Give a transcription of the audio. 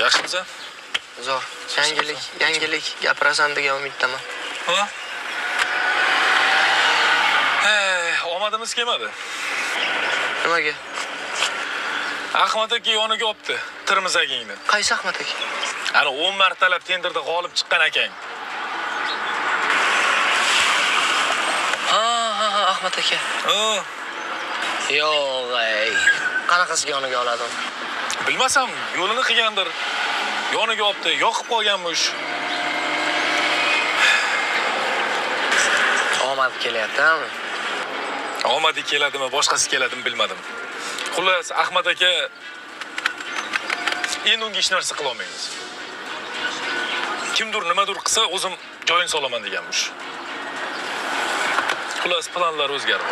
Yaxshimisan? Zo'r. Yangilik gapirasan degan umiddaman. Ha? Omadimiz kelmadi. Nimaga? Ahmad aka yoniga olibdi Tirmizagingni. Qaysi Ahmad aka? Ana 10 martalab tenderda g'olib chiqqan akang. Ha, Ahmad aka. Yo'q, qanaqasiga yoniga oladim? Bilmasam, yo'lini qilgandir. Yoniga olibdi, yoqib qolganmish. Omad kelyapti-mi? Omadi keladimi, boshqasi keladimi bilmadim. Xullas, Ahmad aka endi unga hech narsa qila olmaymiz. Kimdir nimadir qilsa, o'zim joyini solaman deganmish. Xullas, planlar o'zgardi.